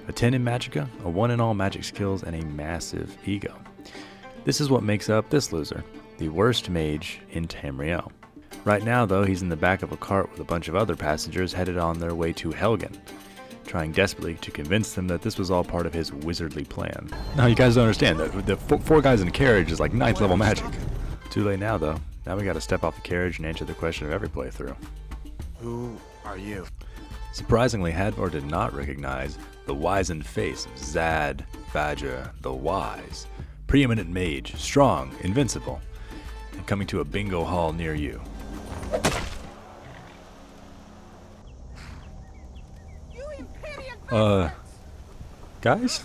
A 10 in Magicka, a 1 in all magic skills, and a massive ego. This is what makes up this loser, the worst mage in Tamriel. Right now, though, he's in the back of a cart with a bunch of other passengers headed on their way to Helgen, trying desperately to convince them that this was all part of his wizardly plan. Now, you guys don't understand that the four guys in a carriage is like 9th level magic. Too late now, though. Now we gotta step off the carriage and answer the question of every playthrough. Who are you? Surprisingly, Hadvar did not recognize the wizened face of Zad Badger the Wise, preeminent mage, strong, invincible, and coming to a bingo hall near you. Guys?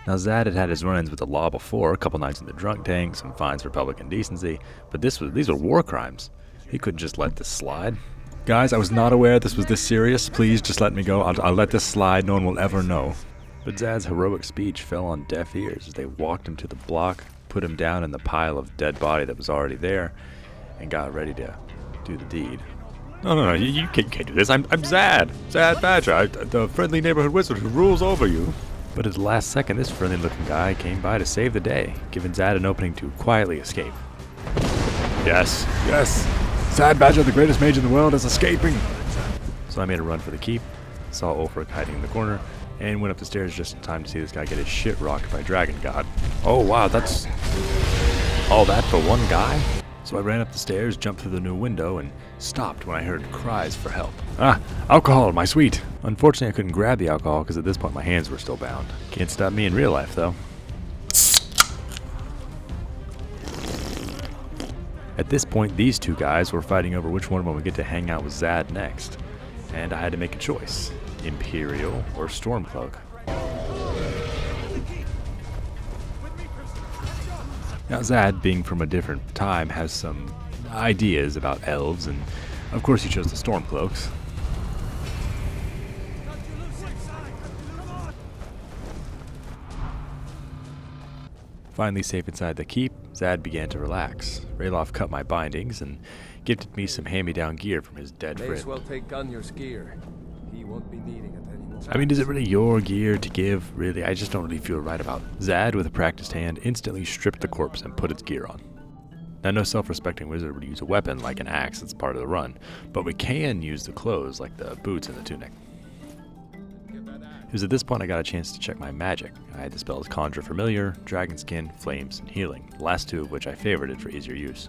Now Zad had his run-ins with the law before, a couple nights in the drunk tank, some fines for public indecency, but these were war crimes. He couldn't just let this slide. Guys, I was not aware this was this serious. Please just let me go. I'll let this slide. No one will ever know. But Zad's heroic speech fell on deaf ears as they walked him to the block, put him down in the pile of dead body that was already there, and got ready to do the deed. No, you can't do this. I'm Zad Badger, the friendly neighborhood wizard who rules over you. But at the last second, this friendly-looking guy came by to save the day, giving Zad an opening to quietly escape. Yes. Zad Badger, the greatest mage in the world, is escaping. So I made a run for the keep, saw Ulfric hiding in the corner, and went up the stairs just in time to see this guy get his shit rocked by Dragon God. Oh wow, that's all that for one guy? So I ran up the stairs, jumped through the new window, and stopped when I heard cries for help. Alcohol, my sweet! Unfortunately, I couldn't grab the alcohol because at this point my hands were still bound. Can't stop me in real life, though. At this point, these two guys were fighting over which one of them would get to hang out with Zad next. And I had to make a choice. Imperial or Stormcloak. Now Zad, being from a different time, has some ideas about elves, and of course he chose the Stormcloaks. Finally safe inside the keep, Zad began to relax. Ralof cut my bindings and gifted me some hand-me-down gear from his dead friend. May as well take Gunjar's gear. He won't be needing it anymore. I mean, is it really your gear to give? Really, I just don't really feel right about it. Zad, with a practiced hand, instantly stripped the corpse and put its gear on. Now, no self-respecting wizard would use a weapon like an axe that's part of the run, but we can use the clothes like the boots and the tunic. It was at this point I got a chance to check my magic. I had the spells Conjure Familiar, Dragon Skin, Flames, and Healing, the last two of which I favorited for easier use.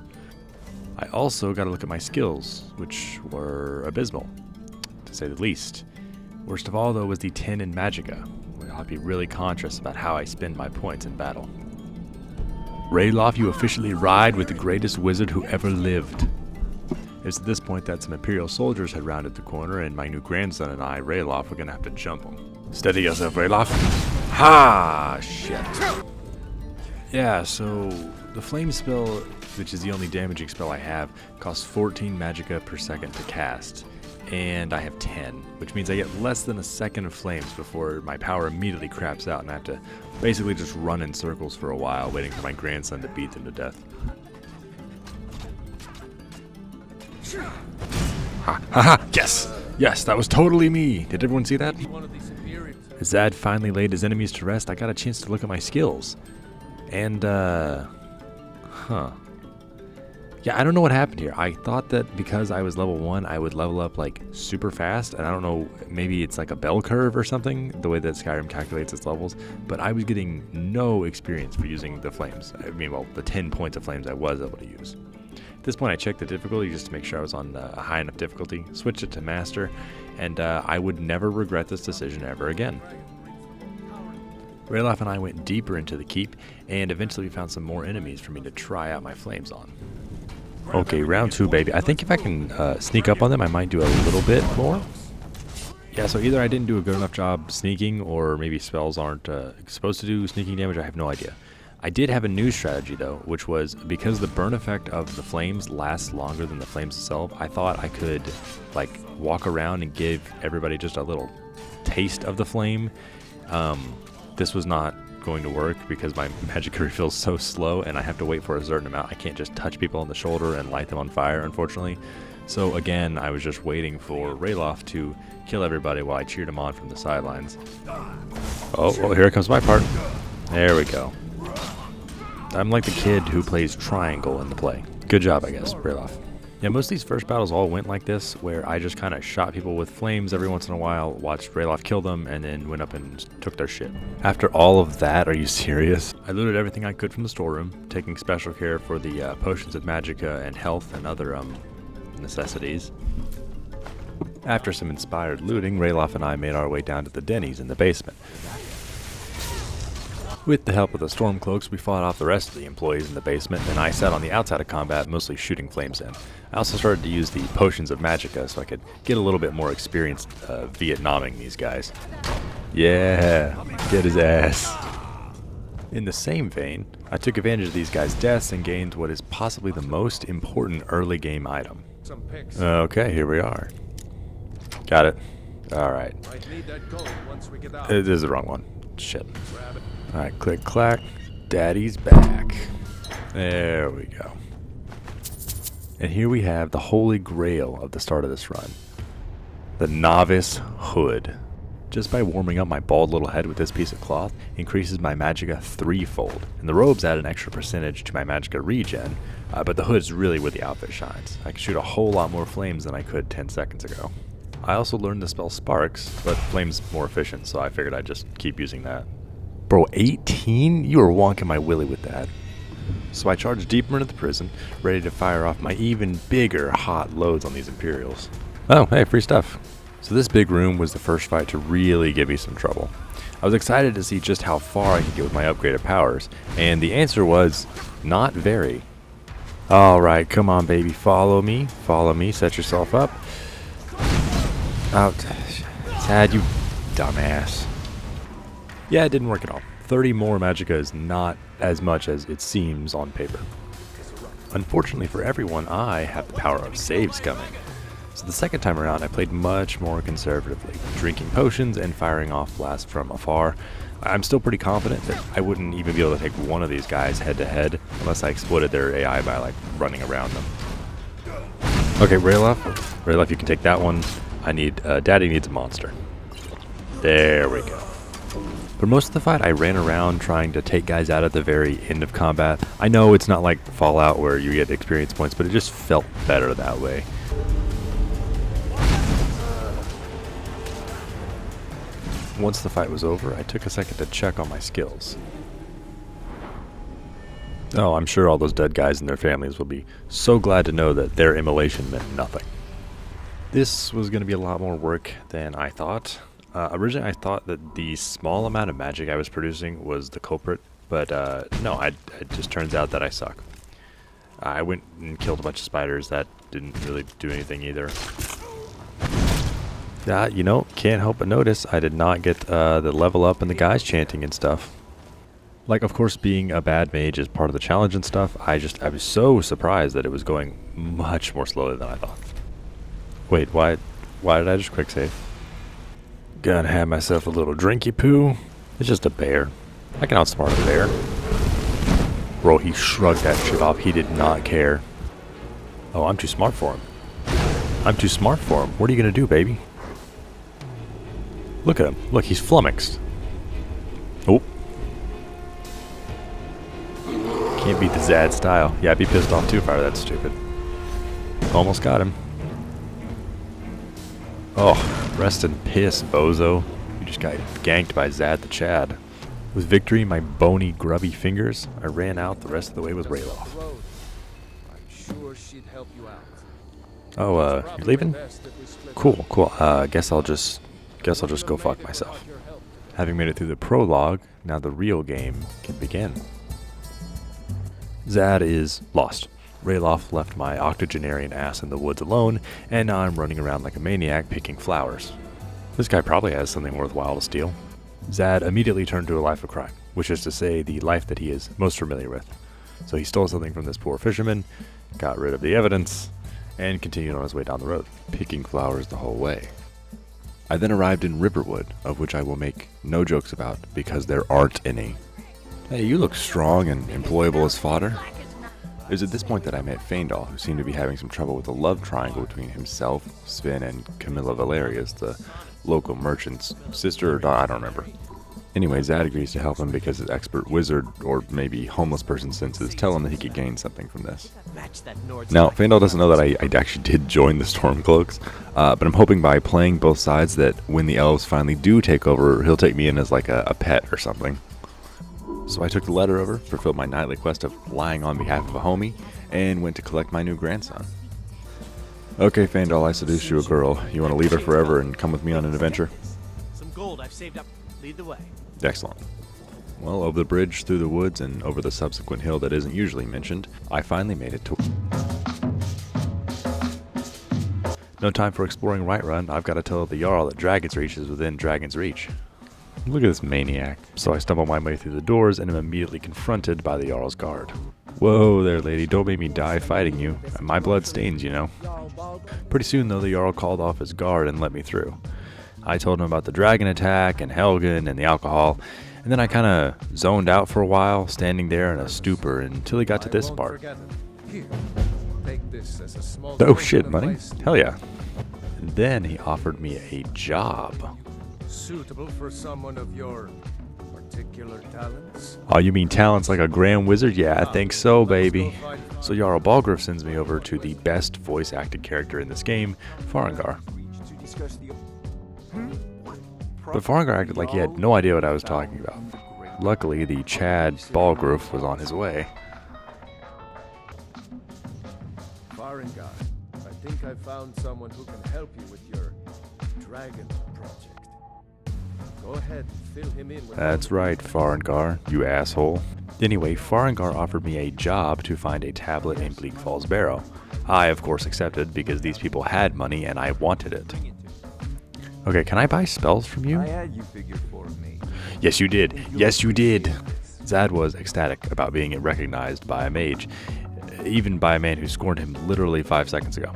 I also got to look at my skills, which were abysmal, to say the least. Worst of all, though, was the 10 in Magicka, where I'll be really conscious about how I spend my points in battle. Ralof, you officially ride with the greatest wizard who ever lived. It was at this point that some Imperial soldiers had rounded the corner, and my new grandson and I, Ralof, were going to have to jump them. Steady yourself, Ralof. Ha! Shit. Yeah, so the flame spell, which is the only damaging spell I have, costs 14 magicka per second to cast, and I have 10, which means I get less than a second of flames before my power immediately craps out and I have to basically just run in circles for a while, waiting for my grandson to beat them to death. Ha ha ha! Yes, that was totally me. Did everyone see that? As Zad finally laid his enemies to rest, I got a chance to look at my skills. And, Yeah, I don't know what happened here. I thought that because I was level 1, I would level up, like, super fast. And I don't know, maybe it's like a bell curve or something, the way that Skyrim calculates its levels. But I was getting no experience for using the flames. I mean, well, the 10 points of flames I was able to use. At this point, I checked the difficulty just to make sure I was on a high enough difficulty, switched it to Master, and I would never regret this decision ever again. Ralof and I went deeper into the keep, and eventually we found some more enemies for me to try out my flames on. Okay, round 2, baby. I think if I can sneak up on them, I might do a little bit more. Yeah, so either I didn't do a good enough job sneaking, or maybe spells aren't supposed to do sneaking damage. I have no idea. I did have a new strategy, though, which was because the burn effect of the flames lasts longer than the flames itself, I thought I could, like, walk around and give everybody just a little taste of the flame. This was not going to work because my magic refills so slow and I have to wait for a certain amount. I can't just touch people on the shoulder and light them on fire, unfortunately. So again, I was just waiting for Rayloff to kill everybody while I cheered him on from the sidelines. Oh, well, here comes my part. There we go. I'm like the kid who plays triangle in the play. Good job, I guess, Rayloff. Yeah, most of these first battles all went like this, where I just kind of shot people with flames every once in a while, watched Rayloff kill them, and then went up and took their shit. After all of that, are you serious? I looted everything I could from the storeroom, taking special care for the potions of magicka and health and other necessities. After some inspired looting, Rayloff and I made our way down to the Denny's in the basement. With the help of the Stormcloaks, we fought off the rest of the employees in the basement, and I sat on the outside of combat, mostly shooting flames in. I also started to use the potions of magicka so I could get a little bit more experience Vietnaming these guys. Yeah, get his ass. In the same vein, I took advantage of these guys' deaths and gained what is possibly the most important early game item. Okay, here we are. Got it. Alright. This is the wrong one. Shit. Alright, click, clack. Daddy's back. There we go. And here we have the holy grail of the start of this run. The Novice Hood. Just by warming up my bald little head with this piece of cloth increases my magicka threefold. And the robes add an extra percentage to my magicka regen, but the hood's really where the outfit shines. I can shoot a whole lot more flames than I could 10 seconds ago. I also learned the spell Sparks, but flame's more efficient, so I figured I'd just keep using that. Bro, 18? You were wonking my willy with that. So I charged deeper into the prison, ready to fire off my even bigger hot loads on these Imperials. Oh, hey, free stuff. So this big room was the first fight to really give me some trouble. I was excited to see just how far I could get with my upgraded powers, and the answer was, not very. Alright, come on baby, follow me, set yourself up. Out. Sad, you dumbass. Yeah, it didn't work at all. 30 more magicka is not as much as it seems on paper. Unfortunately for everyone, I have the power of saves coming. So the second time around, I played much more conservatively, drinking potions and firing off blasts from afar. I'm still pretty confident that I wouldn't even be able to take one of these guys head to head unless I exploited their AI by like running around them. Okay, Rayloff, you can take that one. Daddy needs a monster. There we go. For most of the fight, I ran around trying to take guys out at the very end of combat. I know it's not like Fallout where you get experience points, but it just felt better that way. Once the fight was over, I took a second to check on my skills. Oh, I'm sure all those dead guys and their families will be so glad to know that their immolation meant nothing. This was going to be a lot more work than I thought. Originally I thought that the small amount of magic I was producing was the culprit, but no, it just turns out that I suck. I went and killed a bunch of spiders. That didn't really do anything either. You know, can't help but notice I did not get the level up and the guys chanting and stuff. Like, of course, being a bad mage is part of the challenge and stuff. I was so surprised that it was going much more slowly than I thought. Wait, why did I just quick save? Gonna have myself a little drinky poo. It's just a bear. I can outsmart a bear. Bro, he shrugged that shit off. He did not care. Oh, I'm too smart for him. I'm too smart for him. What are you gonna do, baby? Look at him. Look, he's flummoxed. Oh. Can't beat the Zad style. Yeah, I'd be pissed off too if I were that stupid. Almost got him. Oh, rest in piss, bozo. You just got ganked by Zad the Chad. With victory in my bony, grubby fingers, I ran out the rest of the way with Rayloff. I'm sure she'd help you out. Oh, you're leaving? Cool. Guess I'll just go fuck myself. Having made it through the prologue, now the real game can begin. Zad is lost. Rayloff left my octogenarian ass in the woods alone, and now I'm running around like a maniac picking flowers. This guy probably has something worthwhile to steal. Zad immediately turned to a life of crime, which is to say the life that he is most familiar with. So he stole something from this poor fisherman, got rid of the evidence, and continued on his way down the road, picking flowers the whole way. I then arrived in Riverwood, of which I will make no jokes about because there aren't any. Hey, you look strong and employable as fodder. It was at this point that I met Faendal, who seemed to be having some trouble with a love triangle between himself, Sven, and Camilla Valerius, the local merchant's sister or daughter, I don't remember. Anyway, Zad agrees to help him because his expert wizard, or maybe homeless person senses, tell him that he could gain something from this. Now, Faendal doesn't know that I actually did join the Stormcloaks, but I'm hoping by playing both sides that when the elves finally do take over, he'll take me in as like a pet or something. So I took the letter over, fulfilled my nightly quest of lying on behalf of a homie, and went to collect my new grandson. Okay, Faendal, I seduced you a girl. You want to leave her forever and come with me on an adventure? Some gold I've saved up. Lead the way. Excellent. Well, over the bridge, through the woods, and over the subsequent hill that isn't usually mentioned, I finally made it to... No time for exploring Whiterun. I've got to tell the Jarl that Dragon's Reach is within Dragon's Reach. Look at this maniac. So I stumble my way through the doors and am immediately confronted by the Jarl's guard. Whoa there, lady, don't make me die fighting you. My blood stains, you know. Pretty soon, though, the Jarl called off his guard and let me through. I told him about the dragon attack and Helgen and the alcohol, and then I kind of zoned out for a while, standing there in a stupor until he got to this part. Oh shit, money? Hell yeah. And then he offered me a job. Suitable for someone of your particular talents? Oh, you mean talents like a grand wizard? Yeah, I think so, baby. So Jarl Balgruuf sends me over to the best voice acted character in this game, Farengar. But Farengar acted like he had no idea what I was talking about. Luckily, the Chad Balgruuf was on his way. Farengar, I think I found someone who can help you with your dragon project. Go ahead and fill him in with... That's right, Farengar, you asshole. Anyway, Farengar offered me a job to find a tablet in Bleak Falls Barrow. I, of course, accepted because these people had money and I wanted it. Okay, can I buy spells from you? I had you figured for me. Yes, you did. Yes, you did. Zad was ecstatic about being recognized by a mage, even by a man who scorned him literally 5 seconds ago.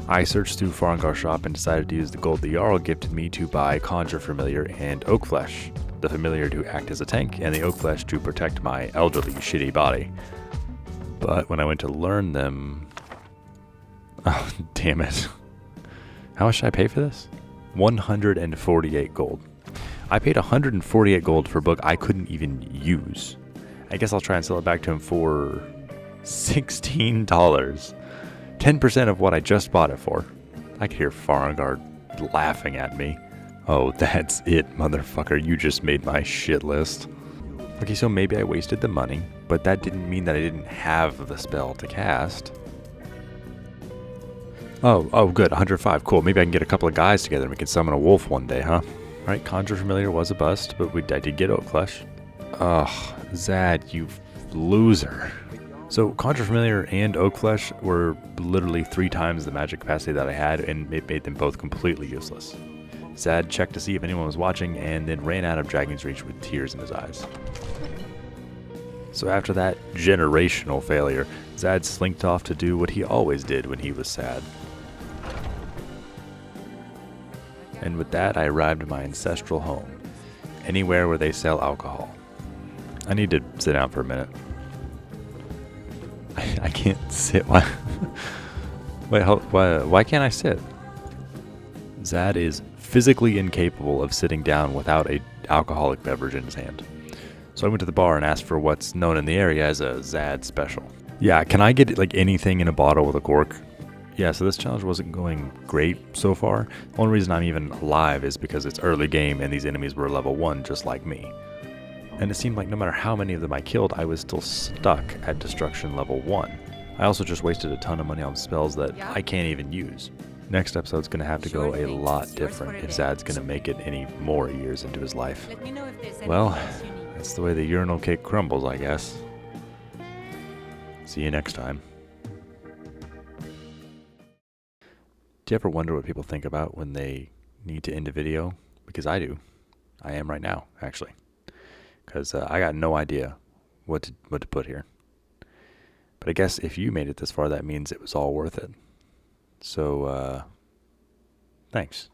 I searched through Farengar's shop and decided to use the gold the Jarl gifted me to buy Conjure Familiar and Oak Flesh, the Familiar to act as a tank and the Oak Flesh to protect my elderly, shitty body. But when I went to learn them... Oh, damn it. How much should I pay for this? 148 gold. I paid 148 gold for a book I couldn't even use. I guess I'll try and sell it back to him for $16. 10% of what I just bought it for. I could hear Farengar laughing at me. Oh, that's it, motherfucker. You just made my shit list. Okay, so maybe I wasted the money, but that didn't mean that I didn't have the spell to cast. Oh, good, 105, cool. Maybe I can get a couple of guys together and we can summon a wolf one day, huh? Alright, Conjure Familiar was a bust, but I did get Oak Flesh. Ugh, Zad, you loser. So, Conjure Familiar and Oak Flesh were literally 3 times the magic capacity that I had, and it made them both completely useless. Zad checked to see if anyone was watching, and then ran out of Dragon's Reach with tears in his eyes. So after that generational failure, Zad slinked off to do what he always did when he was sad. And with that, I arrived at my ancestral home, anywhere where they sell alcohol. I need to sit down for a minute. I can't sit. Why? Wait, why can't I sit? Zad is physically incapable of sitting down without an alcoholic beverage in his hand. So I went to the bar and asked for what's known in the area as a Zad special. Yeah, can I get like anything in a bottle with a cork? Yeah, so this challenge wasn't going great so far. The only reason I'm even alive is because it's early game and these enemies were level 1 just like me. And it seemed like no matter how many of them I killed, I was still stuck at destruction level 1. I also just wasted a ton of money on spells that I can't even use. Next episode's gonna have to go a lot different if Zad's gonna make it any more years into his life. Well, that's the way the urinal cake crumbles, I guess. See you next time. Do you ever wonder what people think about when they need to end a video? Because I do. I am right now, actually. Because I got no idea what to put here. But I guess if you made it this far, that means it was all worth it. So, thanks.